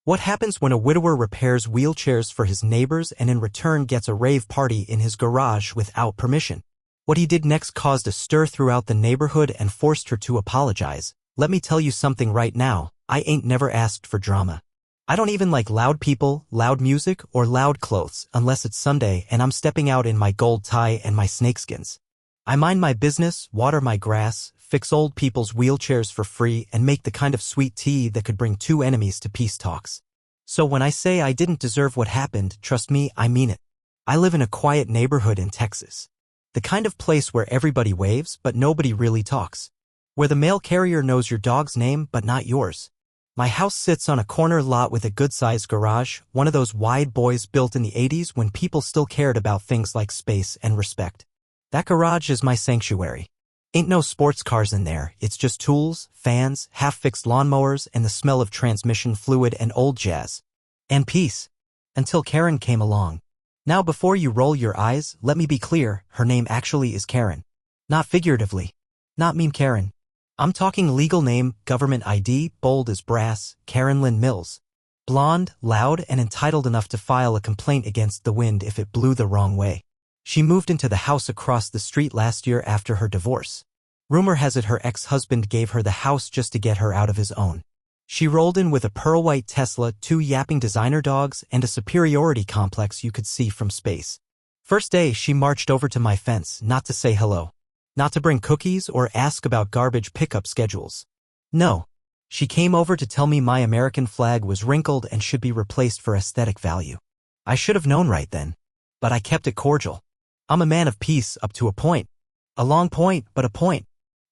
What happens when a widower repairs wheelchairs for his neighbors and in return gets a rave party in his garage without permission? What he did next caused a stir throughout the neighborhood and forced her to apologize. Let me tell you something right now, I ain't never asked for drama. I don't even like loud people, loud music, or loud clothes unless it's Sunday and I'm stepping out in my gold tie and my snakeskins. I mind my business, water my grass, fix old people's wheelchairs for free, and make the kind of sweet tea that could bring two enemies to peace talks. So when I say I didn't deserve what happened, trust me, I mean it. I live in a quiet neighborhood in Texas. The kind of place where everybody waves but nobody really talks. Where the mail carrier knows your dog's name but not yours. My house sits on a corner lot with a good-sized garage, one of those wide boys built in the 80s when people still cared about things like space and respect. That garage is my sanctuary. Ain't no sports cars in there, it's just tools, fans, half-fixed lawnmowers, and the smell of transmission fluid and old jazz. And peace. Until Karen came along. Now before you roll your eyes, let me be clear, her name actually is Karen. Not figuratively. Not meme Karen. I'm talking legal name, government ID, bold as brass, Karen Lynn Mills. Blonde, loud, and entitled enough to file a complaint against the wind if it blew the wrong way. She moved into the house across the street last year after her divorce. Rumor has it her ex-husband gave her the house just to get her out of his own. She rolled in with a pearl-white Tesla, 2 yapping designer dogs, and a superiority complex you could see from space. First day she marched over to my fence, not to say hello. Not to bring cookies or ask about garbage pickup schedules. No. She came over to tell me my American flag was wrinkled and should be replaced for aesthetic value. I should have known right then. But I kept it cordial. I'm a man of peace up to a point. A long point, but a point.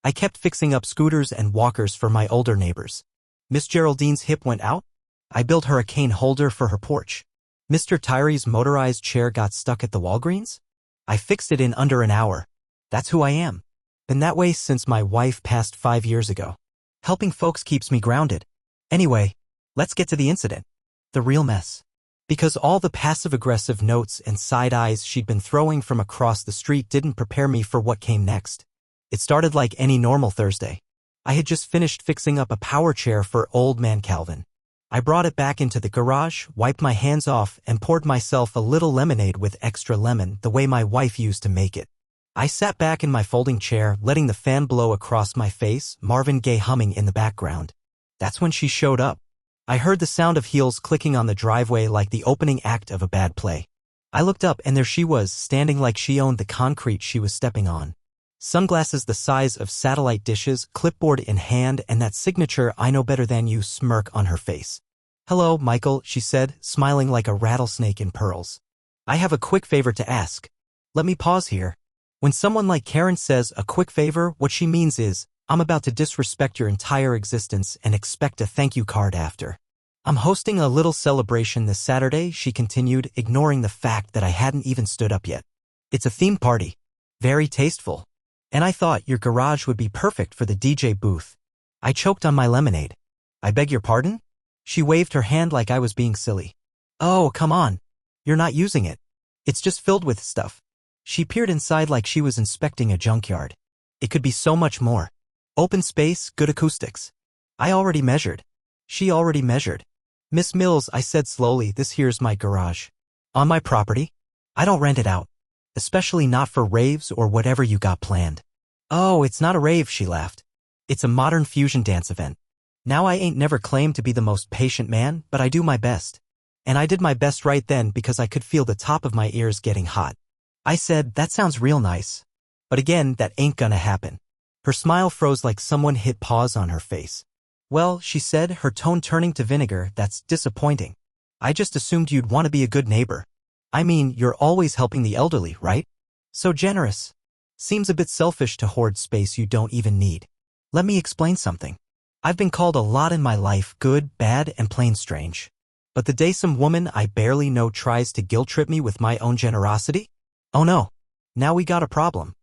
I kept fixing up scooters and walkers for my older neighbors. Miss Geraldine's hip went out. I built her a cane holder for her porch. Mr. Tyree's motorized chair got stuck at the Walgreens. I fixed it in under an hour. That's who I am. Been that way since my wife passed 5 years ago. Helping folks keeps me grounded. Anyway, let's get to the incident. The real mess. Because all the passive-aggressive notes and side eyes she'd been throwing from across the street didn't prepare me for what came next. It started like any normal Thursday. I had just finished fixing up a power chair for old man Calvin. I brought it back into the garage, wiped my hands off, and poured myself a little lemonade with extra lemon the way my wife used to make it. I sat back in my folding chair, letting the fan blow across my face, Marvin Gaye humming in the background. That's when she showed up. I heard the sound of heels clicking on the driveway like the opening act of a bad play. I looked up and there she was, standing like she owned the concrete she was stepping on. Sunglasses the size of satellite dishes, clipboard in hand, and that signature I know better than you smirk on her face. "Hello, Michael," she said, smiling like a rattlesnake in pearls. "I have a quick favor to ask." Let me pause here. When someone like Karen says a quick favor, what she means is, I'm about to disrespect your entire existence and expect a thank you card after. "I'm hosting a little celebration this Saturday," she continued, ignoring the fact that I hadn't even stood up yet. "It's a theme party. Very tasteful. And I thought your garage would be perfect for the DJ booth." I choked on my lemonade. "I beg your pardon?" She waved her hand like I was being silly. "Oh, come on. You're not using it. It's just filled with stuff." She peered inside like she was inspecting a junkyard. "It could be so much more. Open space, good acoustics." I already measured. She already measured. "Miss Mills," I said slowly, "this here's my garage. On my property. I don't rent it out. Especially not for raves or whatever you got planned." "Oh, it's not a rave," she laughed. "It's a modern fusion dance event. Now I ain't never claimed to be the most patient man, but I do my best. And I did my best right then because I could feel the top of my ears getting hot. I said, "That sounds real nice. But again, that ain't gonna happen." Her smile froze like someone hit pause on her face. "Well," she said, her tone turning to vinegar, "that's disappointing. I just assumed you'd want to be a good neighbor. I mean, you're always helping the elderly, right? So generous. Seems a bit selfish to hoard space you don't even need. Let me explain something. I've been called a lot in my life, good, bad, and plain strange. But the day some woman I barely know tries to guilt-trip me with my own generosity? Oh no. Now we got a problem."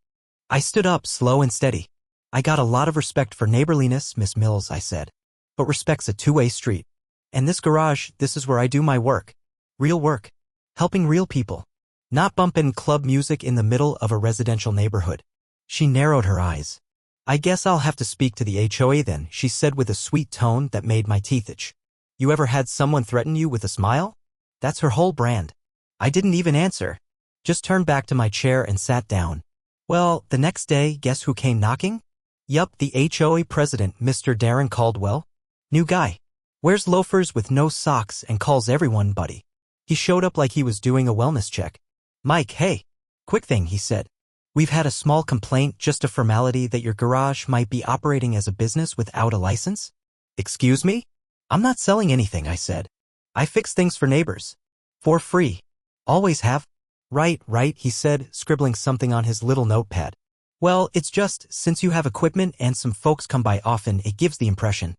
I stood up, slow and steady. "I got a lot of respect for neighborliness, Miss Mills," I said. "But respect's a two-way street. And this garage, this is where I do my work. Real work. Helping real people. Not bumpin' club music in the middle of a residential neighborhood." She narrowed her eyes. "I guess I'll have to speak to the HOA then," she said with a sweet tone that made my teeth itch. You ever had someone threaten you with a smile? That's her whole brand. I didn't even answer. Just turned back to my chair and sat down. Well, the next day, guess who came knocking? Yup, the HOA president, Mr. Darren Caldwell. New guy. Wears loafers with no socks and calls everyone buddy. He showed up like he was doing a wellness check. Mike, hey. Quick thing, he said. We've had a small complaint, just a formality that your garage might be operating as a business without a license. Excuse me? I'm not selling anything, I said. I fix things for neighbors. For free. Always have. Right, he said, scribbling something on his little notepad. Well, it's just, since you have equipment and some folks come by often, it gives the impression.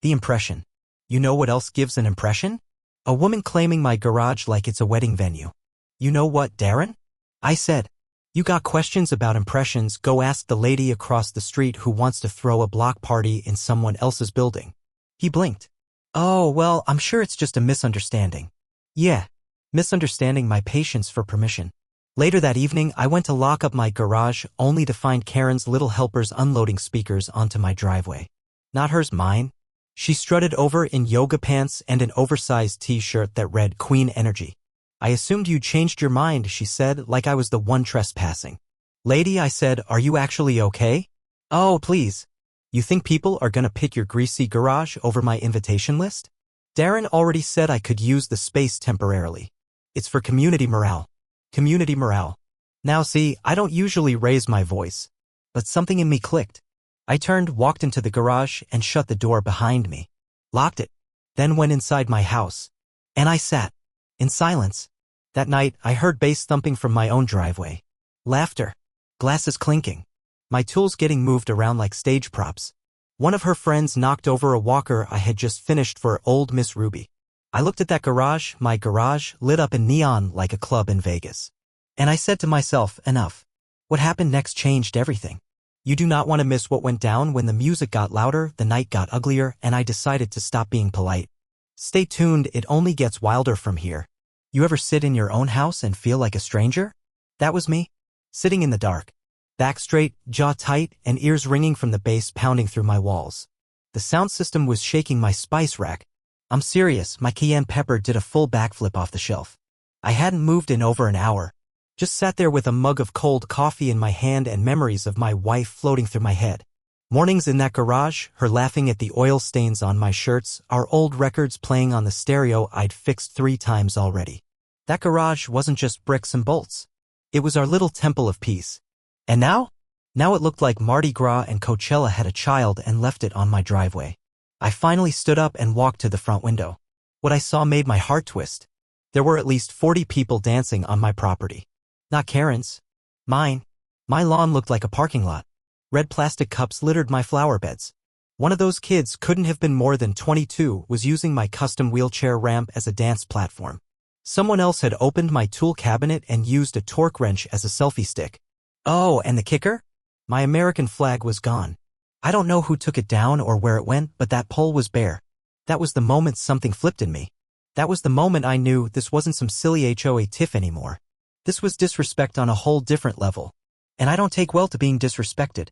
The impression. You know what else gives an impression? A woman claiming my garage like it's a wedding venue. You know what, Darren? I said. You got questions about impressions, go ask the lady across the street who wants to throw a block party in someone else's building. He blinked. Oh, well, I'm sure it's just a misunderstanding. Yeah. Misunderstanding my patience for permission. Later that evening, I went to lock up my garage only to find Karen's little helpers unloading speakers onto my driveway. Not hers, mine. She strutted over in yoga pants and an oversized t-shirt that read Queen Energy. I assumed you changed your mind, she said, like I was the one trespassing. Lady, I said, are you actually okay? Oh, please. You think people are gonna pick your greasy garage over my invitation list? Darren already said I could use the space temporarily. It's for community morale. Community morale. Now see, I don't usually raise my voice, but something in me clicked. I turned, walked into the garage, and shut the door behind me. Locked it. Then went inside my house. And I sat. In silence. That night, I heard bass thumping from my own driveway. Laughter. Glasses clinking. My tools getting moved around like stage props. One of her friends knocked over a walker I had just finished for old Miss Ruby. I looked at that garage, my garage, lit up in neon like a club in Vegas. And I said to myself, enough. What happened next changed everything. You do not want to miss what went down when the music got louder, the night got uglier, and I decided to stop being polite. Stay tuned, it only gets wilder from here. You ever sit in your own house and feel like a stranger? That was me. Sitting in the dark. Back straight, jaw tight, and ears ringing from the bass pounding through my walls. The sound system was shaking my spice rack. I'm serious, my cayenne pepper did a full backflip off the shelf. I hadn't moved in over an hour. Just sat there with a mug of cold coffee in my hand and memories of my wife floating through my head. Mornings in that garage, her laughing at the oil stains on my shirts, our old records playing on the stereo I'd fixed 3 times already. That garage wasn't just bricks and bolts. It was our little temple of peace. And now? Now it looked like Mardi Gras and Coachella had a child and left it on my driveway. I finally stood up and walked to the front window. What I saw made my heart twist. There were at least 40 people dancing on my property. Not Karen's. Mine. My lawn looked like a parking lot. Red plastic cups littered my flower beds. One of those kids couldn't have been more than 22, was using my custom wheelchair ramp as a dance platform. Someone else had opened my tool cabinet and used a torque wrench as a selfie stick. Oh, and the kicker? My American flag was gone. I don't know who took it down or where it went, but that pole was bare. That was the moment something flipped in me. That was the moment I knew this wasn't some silly HOA tiff anymore. This was disrespect on a whole different level. And I don't take well to being disrespected.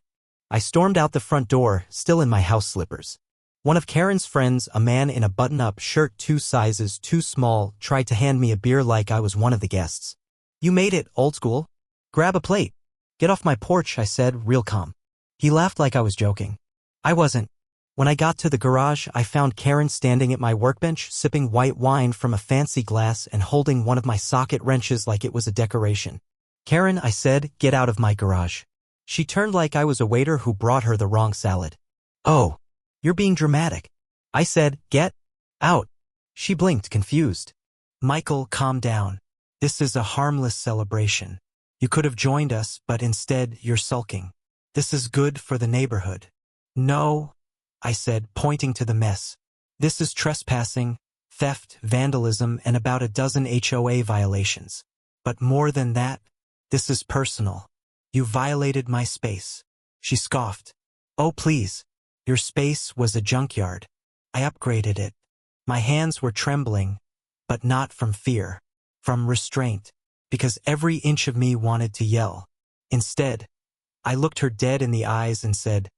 I stormed out the front door, still in my house slippers. One of Karen's friends, a man in a button-up shirt 2 sizes too small, tried to hand me a beer like I was one of the guests. You made it, old school. Grab a plate. Get off my porch, I said, real calm. He laughed like I was joking. I wasn't. When I got to the garage, I found Karen standing at my workbench, sipping white wine from a fancy glass and holding one of my socket wrenches like it was a decoration. Karen, I said, get out of my garage. She turned like I was a waiter who brought her the wrong salad. Oh, you're being dramatic. I said, get out. She blinked, confused. Michael, calm down. This is a harmless celebration. You could have joined us, but instead you're sulking. This is good for the neighborhood. No, I said, pointing to the mess. This is trespassing, theft, vandalism, and about a dozen HOA violations. But more than that, this is personal. You violated my space. She scoffed. Oh, please. Your space was a junkyard. I upgraded it. My hands were trembling, but not from fear, from restraint, because every inch of me wanted to yell. Instead, I looked her dead in the eyes and said,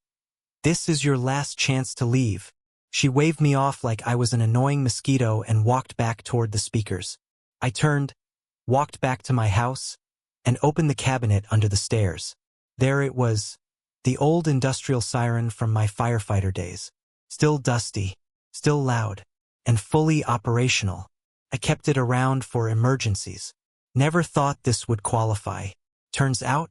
this is your last chance to leave. She waved me off like I was an annoying mosquito and walked back toward the speakers. I turned, walked back to my house, and opened the cabinet under the stairs. There it was, the old industrial siren from my firefighter days. Still dusty, still loud, and fully operational. I kept it around for emergencies. Never thought this would qualify. Turns out,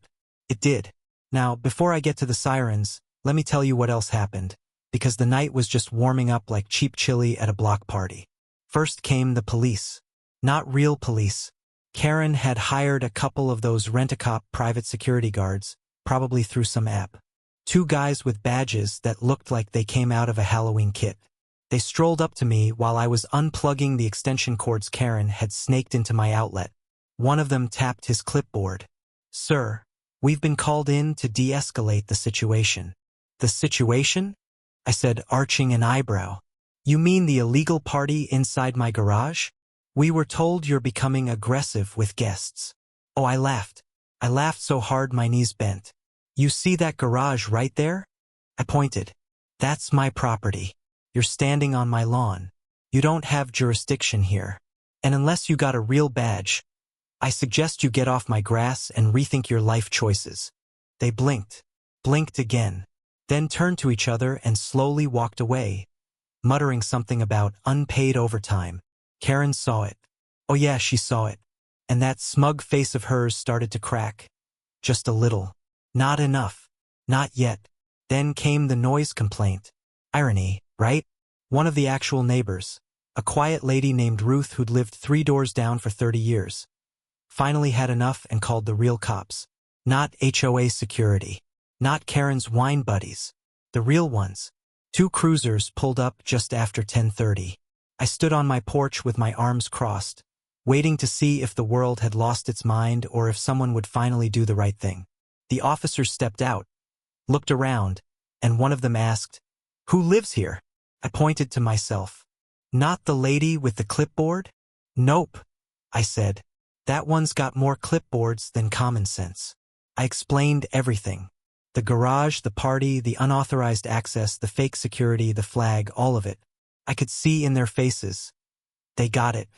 it did. Now, before I get to the sirens, let me tell you what else happened, because the night was just warming up like cheap chili at a block party. First came the police. Not real police. Karen had hired a couple of those rent-a-cop private security guards, probably through some app. 2 guys with badges that looked like they came out of a Halloween kit. They strolled up to me while I was unplugging the extension cords Karen had snaked into my outlet. One of them tapped his clipboard. "Sir, we've been called in to de-escalate the situation." "The situation?" I said, arching an eyebrow. "You mean the illegal party inside my garage? We were told you're becoming aggressive with guests." Oh, I laughed. I laughed so hard my knees bent. "You see that garage right there?" I pointed. "That's my property. You're standing on my lawn. You don't have jurisdiction here. And unless you got a real badge, I suggest you get off my grass and rethink your life choices." They blinked again, then turned to each other and slowly walked away, muttering something about unpaid overtime. Karen saw it. Oh yeah, she saw it. And that smug face of hers started to crack. Just a little. Not enough. Not yet. Then came the noise complaint. Irony, right? One of the actual neighbors, a quiet lady named Ruth who'd lived 3 doors down for 30 years, finally had enough and called the real cops. Not HOA security. Not Karen's wine buddies. The real ones. 2 cruisers pulled up just after 10:30. I stood on my porch with my arms crossed, waiting to see if the world had lost its mind or if someone would finally do the right thing. The officers stepped out, looked around, and one of them asked, "Who lives here?" I pointed to myself. "Not the lady with the clipboard?" "Nope," I said. "That one's got more clipboards than common sense." I explained everything. The garage, the party, the unauthorized access, the fake security, the flag, all of it. I could see in their faces. They got it.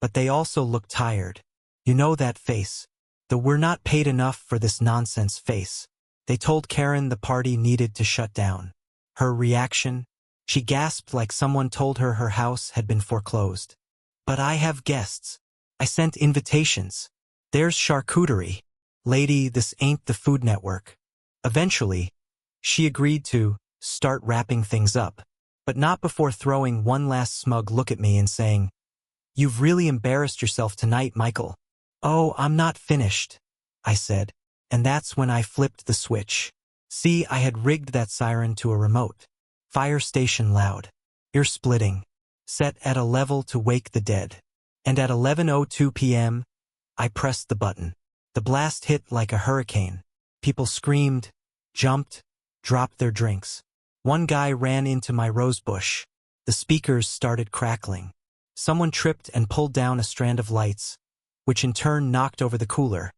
But they also looked tired. You know that face. The "we're not paid enough for this nonsense" face. They told Karen the party needed to shut down. Her reaction? She gasped like someone told her her house had been foreclosed. "But I have guests. I sent invitations. There's charcuterie. Lady, this ain't the Food Network." Eventually, she agreed to start wrapping things up, but not before throwing one last smug look at me and saying, "You've really embarrassed yourself tonight, Michael." "Oh, I'm not finished," I said, and that's when I flipped the switch. See, I had rigged that siren to a remote. Fire station loud. Ear-splitting. Set at a level to wake the dead. And at 11:02 p.m., I pressed the button. The blast hit like a hurricane. People screamed, jumped, dropped their drinks. One guy ran into my rose bush. The speakers started crackling. Someone tripped and pulled down a strand of lights, which in turn knocked over the cooler,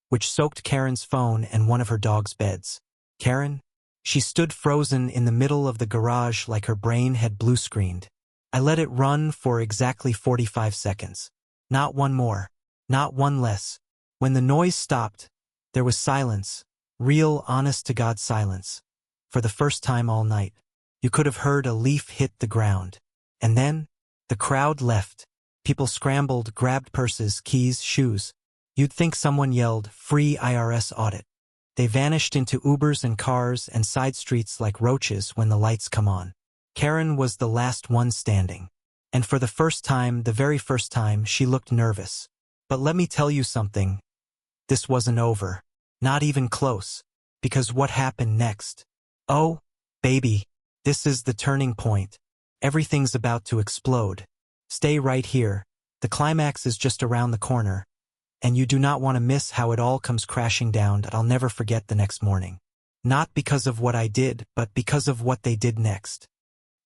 which soaked Karen's phone and one of her dog's beds. Karen? She stood frozen in the middle of the garage like her brain had blue-screened. I let it run for exactly 45 seconds. Not one more. Not one less. When the noise stopped, there was silence. Real, honest-to-God silence. For the first time all night. You could have heard a leaf hit the ground. And then, the crowd left. People scrambled, grabbed purses, keys, shoes. You'd think someone yelled, "Free IRS audit." They vanished into Ubers and cars and side streets like roaches when the lights come on. Karen was the last one standing. And for the first time, the very first time, she looked nervous. But let me tell you something. This wasn't over. Not even close. Because what happened next? Oh, baby, this is the turning point. Everything's about to explode. Stay right here. The climax is just around the corner. And you do not want to miss how it all comes crashing down. I'll never forget the next morning. Not because of what I did, but because of what they did next.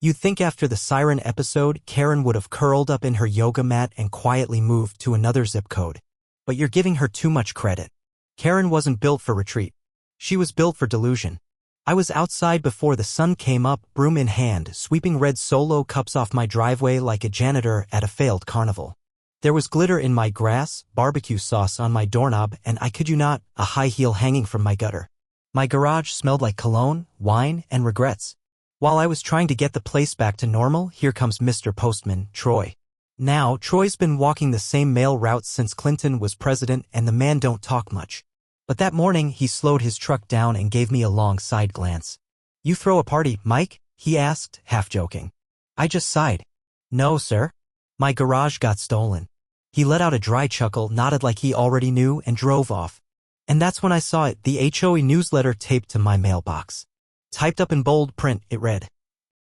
You'd think after the siren episode, Karen would have curled up in her yoga mat and quietly moved to another zip code. But you're giving her too much credit. Karen wasn't built for retreat. She was built for delusion. I was outside before the sun came up, broom in hand, sweeping red Solo cups off my driveway like a janitor at a failed carnival. There was glitter in my grass, barbecue sauce on my doorknob, and I kid you not, a high heel hanging from my gutter. My garage smelled like cologne, wine, and regrets. While I was trying to get the place back to normal, here comes Mr. Postman, Troy. Now, Troy's been walking the same mail route since Clinton was president, and the man don't talk much. But that morning, he slowed his truck down and gave me a long side glance. "You throw a party, Mike?" he asked, half joking. I just sighed. "No, sir. My garage got stolen." He let out a dry chuckle, nodded like he already knew, and drove off. And that's when I saw it, the HOA newsletter taped to my mailbox. Typed up in bold print, it read,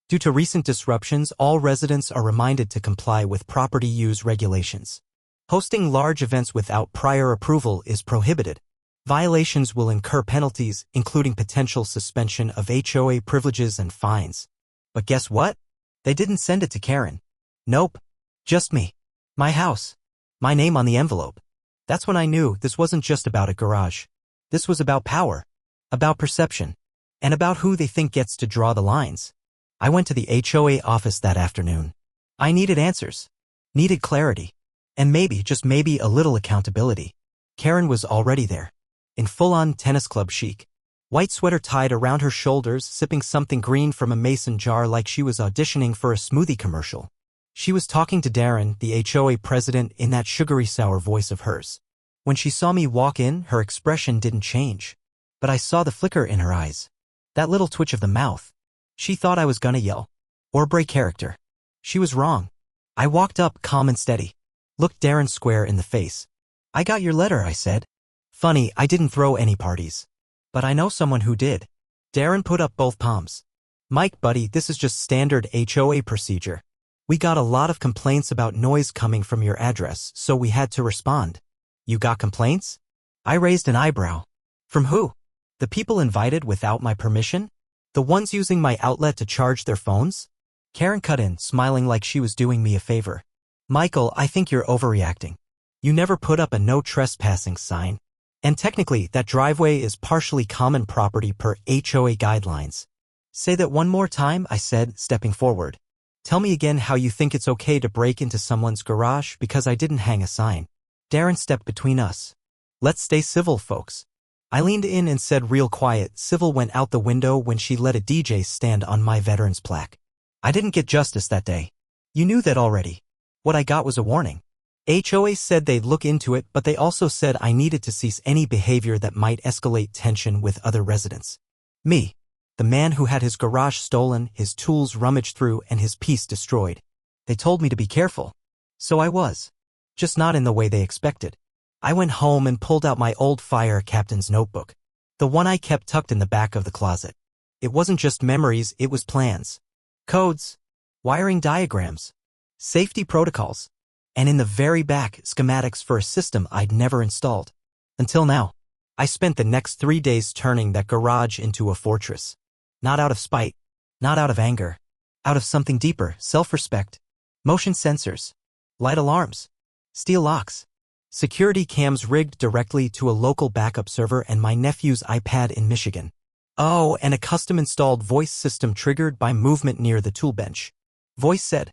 "Due to recent disruptions, all residents are reminded to comply with property use regulations. Hosting large events without prior approval is prohibited. Violations will incur penalties, including potential suspension of HOA privileges and fines." But guess what? They didn't send it to Karen. Nope. Just me. My house. My name on the envelope. That's when I knew this wasn't just about a garage. This was about power. About perception. And about who they think gets to draw the lines. I went to the HOA office that afternoon. I needed answers. Needed clarity. And maybe, just maybe, a little accountability. Karen was already there. In full-on tennis club chic. White sweater tied around her shoulders, sipping something green from a mason jar like she was auditioning for a smoothie commercial. She was talking to Darren, the HOA president, in that sugary sour voice of hers. When she saw me walk in, her expression didn't change. But I saw the flicker in her eyes. That little twitch of the mouth. She thought I was gonna yell. Or break character. She was wrong. I walked up, calm and steady. Looked Darren square in the face. "I got your letter," I said. "Funny, I didn't throw any parties. But I know someone who did." Darren put up both palms. "Mike, buddy, this is just standard HOA procedure. We got a lot of complaints about noise coming from your address, so we had to respond." "You got complaints?" I raised an eyebrow. "From who? The people invited without my permission? The ones using my outlet to charge their phones?" Karen cut in, smiling like she was doing me a favor. "Michael, I think you're overreacting. You never put up a no trespassing sign. And technically, that driveway is partially common property per HOA guidelines." "Say that one more time," I said, stepping forward. "Tell me again how you think it's okay to break into someone's garage because I didn't hang a sign." Darren stepped between us. "Let's stay civil, folks." I leaned in and said real quiet, civil went out the window when she let a DJ stand on my veteran's plaque. I didn't get justice that day. You knew that already. What I got was a warning. HOA said they'd look into it, but they also said I needed to cease any behavior that might escalate tension with other residents. Me, the man who had his garage stolen, his tools rummaged through, and his peace destroyed. They told me to be careful. So I was. Just not in the way they expected. I went home and pulled out my old fire captain's notebook. The one I kept tucked in the back of the closet. It wasn't just memories, it was plans. Codes. Wiring diagrams. Safety protocols. And in the very back, schematics for a system I'd never installed. Until now. I spent the next 3 days turning that garage into a fortress. Not out of spite. Not out of anger. Out of something deeper, self-respect. Motion sensors. Light alarms. Steel locks. Security cams rigged directly to a local backup server and my nephew's iPad in Michigan. Oh, and a custom-installed voice system triggered by movement near the tool bench. Voice said,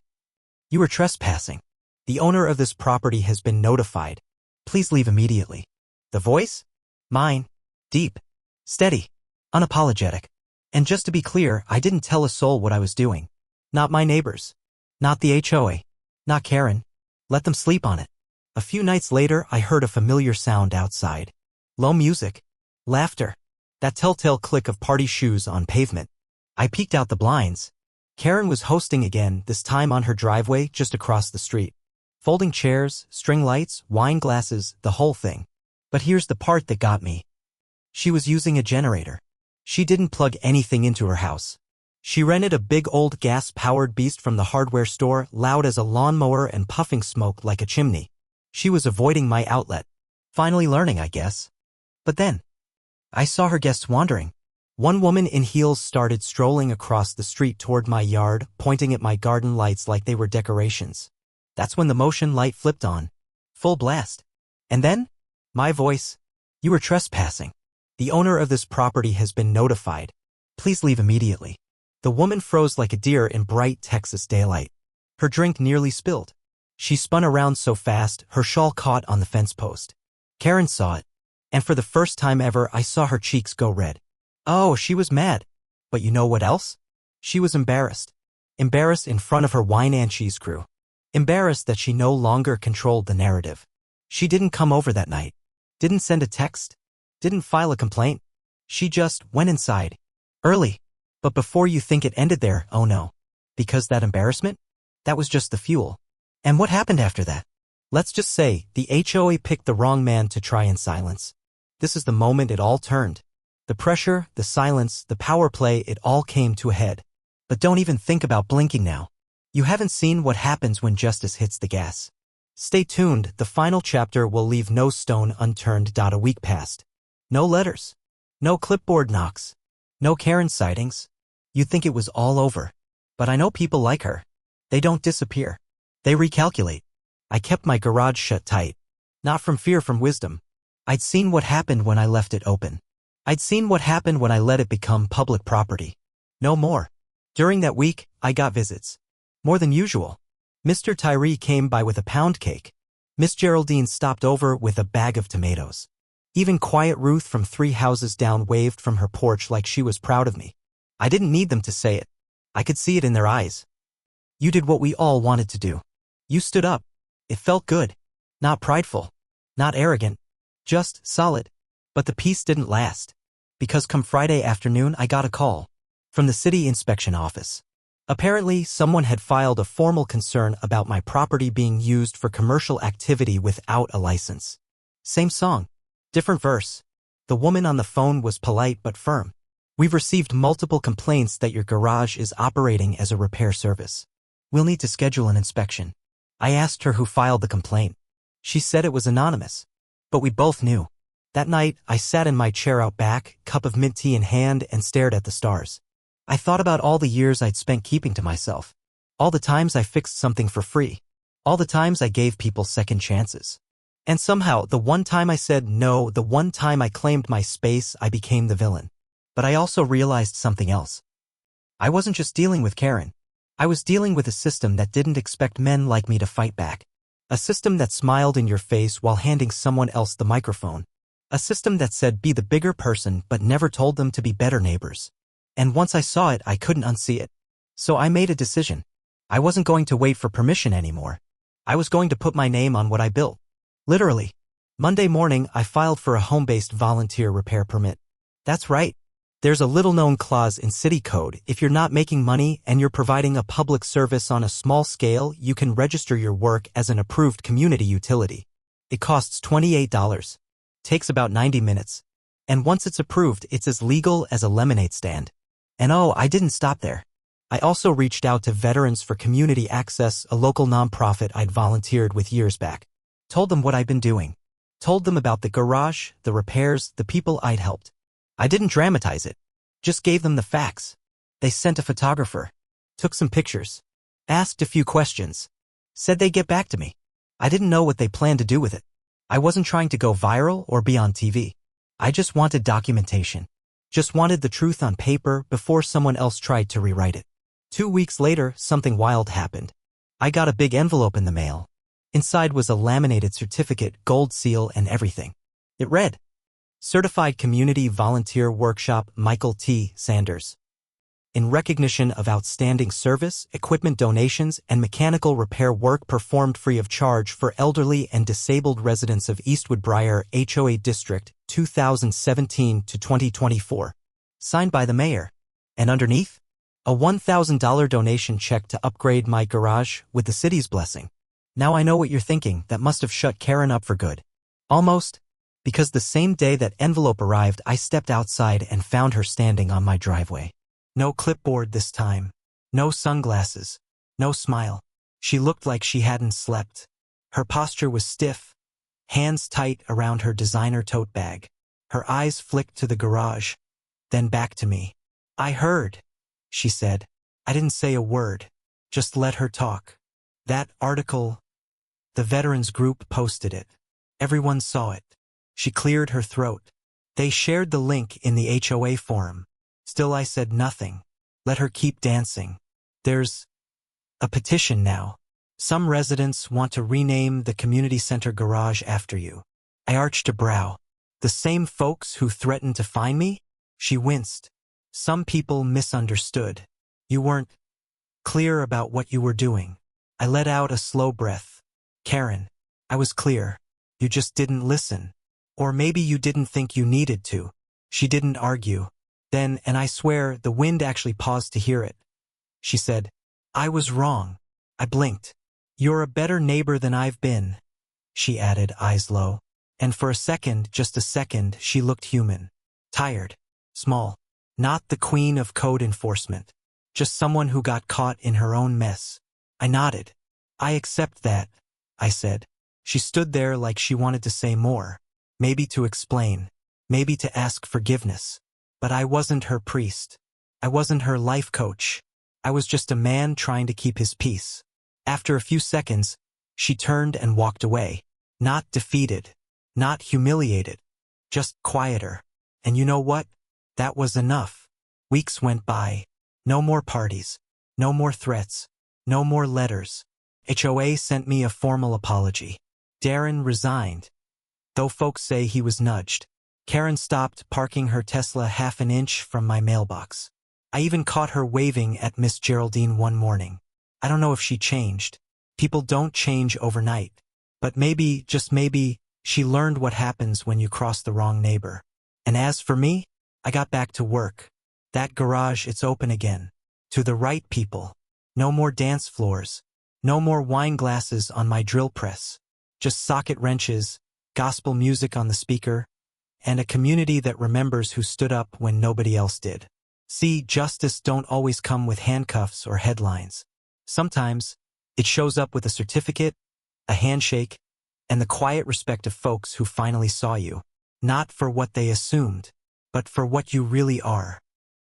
"You are trespassing. The owner of this property has been notified. Please leave immediately." The voice? Mine. Deep. Steady. Unapologetic. And just to be clear, I didn't tell a soul what I was doing. Not my neighbors. Not the HOA. Not Karen. Let them sleep on it. A few nights later, I heard a familiar sound outside. Low music. Laughter. That telltale click of party shoes on pavement. I peeked out the blinds. Karen was hosting again, this time on her driveway just across the street. Folding chairs, string lights, wine glasses, the whole thing. But here's the part that got me. She was using a generator. She didn't plug anything into her house. She rented a big old gas-powered beast from the hardware store, loud as a lawnmower and puffing smoke like a chimney. She was avoiding my outlet. Finally learning, I guess. But then, I saw her guests wandering. One woman in heels started strolling across the street toward my yard, pointing at my garden lights like they were decorations. That's when the motion light flipped on. Full blast. And then, my voice. "You are trespassing. The owner of this property has been notified. Please leave immediately. The woman froze like a deer in bright Texas daylight. Her drink nearly spilled. She spun around so fast, her shawl caught on the fence post. Karen saw it, and for the first time ever I saw her cheeks go red. Oh, she was mad. But you know what else? She was embarrassed. Embarrassed in front of her wine and cheese crew. Embarrassed that she no longer controlled the narrative. She didn't come over that night. Didn't send a text. Didn't file a complaint. She just went inside. Early. But before you think it ended there, oh no. Because that embarrassment? That was just the fuel. And what happened after that? Let's just say, the HOA picked the wrong man to try and silence. This is the moment it all turned. The pressure, the silence, the power play, it all came to a head. But don't even think about blinking now. You haven't seen what happens when justice hits the gas. Stay tuned, the final chapter will leave no stone unturned. A week passed. No letters. No clipboard knocks. No Karen sightings. You'd think it was all over. But I know people like her. They don't disappear. They recalculate. I kept my garage shut tight. Not from fear, from wisdom. I'd seen what happened when I left it open. I'd seen what happened when I let it become public property. No more. During that week, I got visits. More than usual. Mr. Tyree came by with a pound cake. Miss Geraldine stopped over with a bag of tomatoes. Even quiet Ruth from 3 houses down waved from her porch like she was proud of me. I didn't need them to say it. I could see it in their eyes. You did what we all wanted to do. You stood up. It felt good. Not prideful. Not arrogant. Just solid. But the peace didn't last. Because come Friday afternoon I got a call. From the city inspection office. Apparently, someone had filed a formal concern about my property being used for commercial activity without a license. Same song. Different verse. The woman on the phone was polite but firm. We've received multiple complaints that your garage is operating as a repair service. We'll need to schedule an inspection. I asked her who filed the complaint. She said it was anonymous. But we both knew. That night, I sat in my chair out back, cup of mint tea in hand, and stared at the stars. I thought about all the years I'd spent keeping to myself. All the times I fixed something for free. All the times I gave people second chances. And somehow, the one time I said no, the one time I claimed my space, I became the villain. But I also realized something else. I wasn't just dealing with Karen. I was dealing with a system that didn't expect men like me to fight back. A system that smiled in your face while handing someone else the microphone. A system that said be the bigger person but never told them to be better neighbors. And once I saw it, I couldn't unsee it. So I made a decision. I wasn't going to wait for permission anymore. I was going to put my name on what I built. Literally. Monday morning, I filed for a home-based volunteer repair permit. That's right. There's a little-known clause in city code. If you're not making money and you're providing a public service on a small scale, you can register your work as an approved community utility. It costs $28. Takes about 90 minutes. And once it's approved, it's as legal as a lemonade stand. And oh, I didn't stop there. I also reached out to Veterans for Community Access, a local nonprofit I'd volunteered with years back. Told them what I'd been doing. Told them about the garage, the repairs, the people I'd helped. I didn't dramatize it. Just gave them the facts. They sent a photographer. Took some pictures. Asked a few questions. Said they'd get back to me. I didn't know what they planned to do with it. I wasn't trying to go viral or be on TV. I just wanted documentation. Just wanted the truth on paper before someone else tried to rewrite it. 2 weeks later, something wild happened. I got a big envelope in the mail. Inside was a laminated certificate, gold seal, and everything. It read, Certified Community Volunteer Workshop Michael T. Sanders. In recognition of outstanding service, equipment donations, and mechanical repair work performed free of charge for elderly and disabled residents of Eastwood Briar HOA District, 2017 to 2024. Signed by the mayor. And underneath? A $1,000 donation check to upgrade my garage with the city's blessing. Now I know what you're thinking, that must have shut Karen up for good. Almost. Because the same day that envelope arrived, I stepped outside and found her standing on my driveway. No clipboard this time. No sunglasses. No smile. She looked like she hadn't slept. Her posture was stiff. Hands tight around her designer tote bag. Her eyes flicked to the garage. Then back to me. I heard, she said. I didn't say a word. Just let her talk. That article, the veterans group posted it. Everyone saw it. She cleared her throat. They shared the link in the HOA forum. Still I said nothing. Let her keep dancing. There's a petition now. Some residents want to rename the community center garage after you. I arched a brow. The same folks who threatened to fine me? She winced. Some people misunderstood. You weren't clear about what you were doing. I let out a slow breath. Karen, I was clear. You just didn't listen. Or maybe you didn't think you needed to. She didn't argue. Then, and I swear, the wind actually paused to hear it. She said, I was wrong. I blinked. You're a better neighbor than I've been, she added, eyes low. And for a second, just a second, she looked human. Tired. Small. Not the queen of code enforcement. Just someone who got caught in her own mess. I nodded. I accept that, I said. She stood there like she wanted to say more. Maybe to explain. Maybe to ask forgiveness. But I wasn't her priest. I wasn't her life coach. I was just a man trying to keep his peace. After a few seconds, she turned and walked away. Not defeated. Not humiliated. Just quieter. And you know what? That was enough. Weeks went by. No more parties. No more threats. No more letters. HOA sent me a formal apology. Darren resigned. Though folks say he was nudged. Karen stopped parking her Tesla half an inch from my mailbox. I even caught her waving at Miss Geraldine one morning. I don't know if she changed. People don't change overnight. But maybe, just maybe, she learned what happens when you cross the wrong neighbor. And as for me, I got back to work. That garage, it's open again. To the right people. No more dance floors. No more wine glasses on my drill press. Just socket wrenches, gospel music on the speaker, and a community that remembers who stood up when nobody else did. See, justice don't always come with handcuffs or headlines. Sometimes, it shows up with a certificate, a handshake, and the quiet respect of folks who finally saw you. Not for what they assumed, but for what you really are.